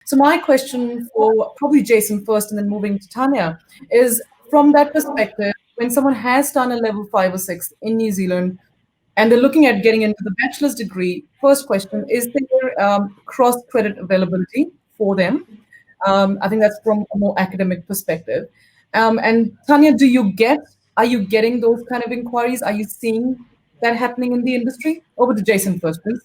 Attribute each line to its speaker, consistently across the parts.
Speaker 1: So my question for probably Jason first and then moving to Tanya is, from that perspective, when someone has done a level 5 or 6 in New Zealand and they're looking at getting into the bachelor's degree, first question, is there cross-credit availability for them? I think that's from a more academic perspective. And Tanya, are you getting those kind of inquiries? Are you seeing that happening in the industry? Over to Jason first, please.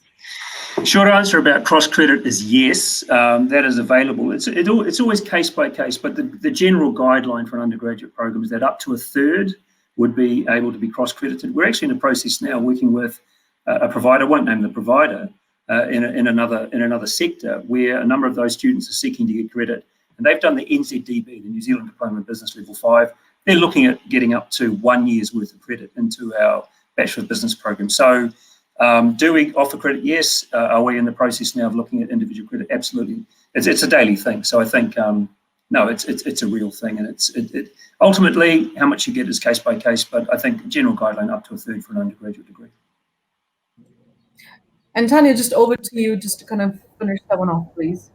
Speaker 2: Short answer about cross-credit is yes, that is available. It's always case by case, but the general guideline for an undergraduate program is that up to a third would be able to be cross-credited. We're actually in the process now working with a provider, I won't name the provider, in another sector, where a number of those students are seeking to get credit, and they've done the NZDB, the New Zealand Diploma of Business Level 5. They're looking at getting up to 1 year's worth of credit into our Bachelor of Business program. So do we offer credit? Yes. Are we in the process now of looking at individual credit? Absolutely. It's a daily thing. So I think, no, it's a real thing, and it ultimately how much you get is case by case, but I think general guideline up to a third for an undergraduate degree.
Speaker 1: And Tanya, just over to you, just to kind of finish that one off, please.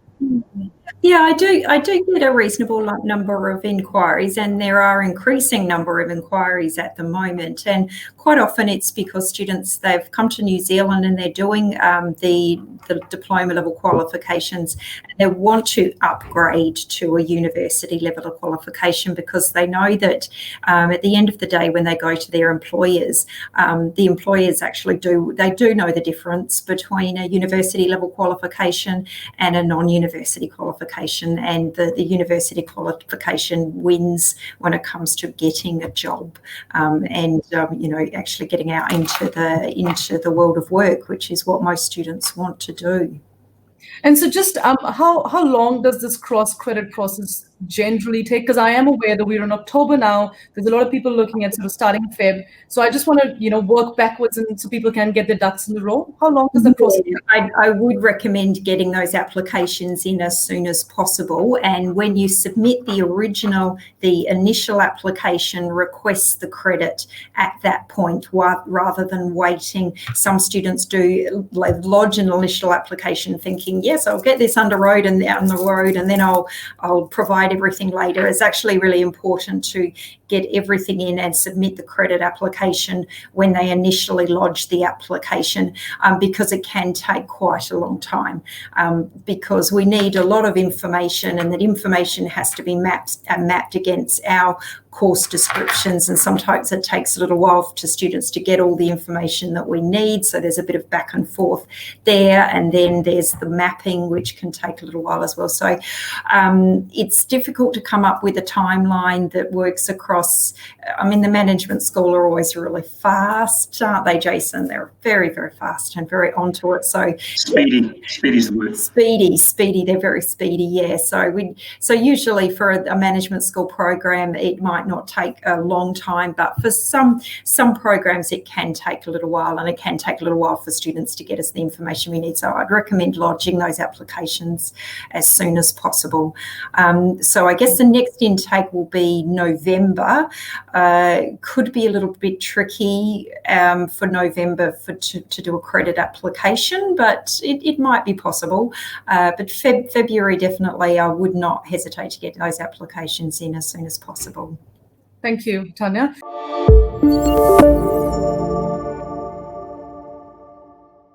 Speaker 3: Yeah, I do get a reasonable number of inquiries, and there are increasing number of inquiries at the moment. And quite often it's because students, they've come to New Zealand and they're doing the diploma level qualifications, and they want to upgrade to a university level of qualification because they know that at the end of the day, when they go to their employers, the employers actually do know the difference between a university level qualification and a non-university qualification, and the university qualification wins when it comes to getting a job and actually getting out into the world of work, which is what most students want to do.
Speaker 1: And so just how long does this cross-credit process generally take? Because I am aware that we're in October now. There's a lot of people looking at sort of starting Feb. So I just want to, work backwards and so people can get their ducks in the row. How long does the process take?
Speaker 3: I would recommend getting those applications in as soon as possible. And when you submit the initial application, request the credit at that point rather than waiting. Some students do lodge an initial application thinking, yes, I'll get this on the road and then I'll provide everything later. It's actually really important to get everything in and submit the credit application when they initially lodge the application, because it can take quite a long time, because we need a lot of information, and that information has to be mapped against our course descriptions, and sometimes it takes a little while for students to get all the information that we need. So there's a bit of back and forth there, and then there's the mapping, which can take a little while as well. So it's difficult to come up with a timeline that works across. The management school are always really fast, aren't they, Jason? They're very, very fast and very onto it. So
Speaker 2: speedy is the word.
Speaker 3: Speedy. They're very speedy. Yeah. So usually for a management school program, it might not take a long time, but for some programs it can take a little while, and it can take a little while for students to get us the information we need. So I'd recommend lodging those applications as soon as possible. So I guess the next intake will be November. Could be a little bit tricky for November to do a credit application, but it might be possible. But February, definitely, I would not hesitate to get those applications in as soon as possible.
Speaker 1: Thank you, Tanya.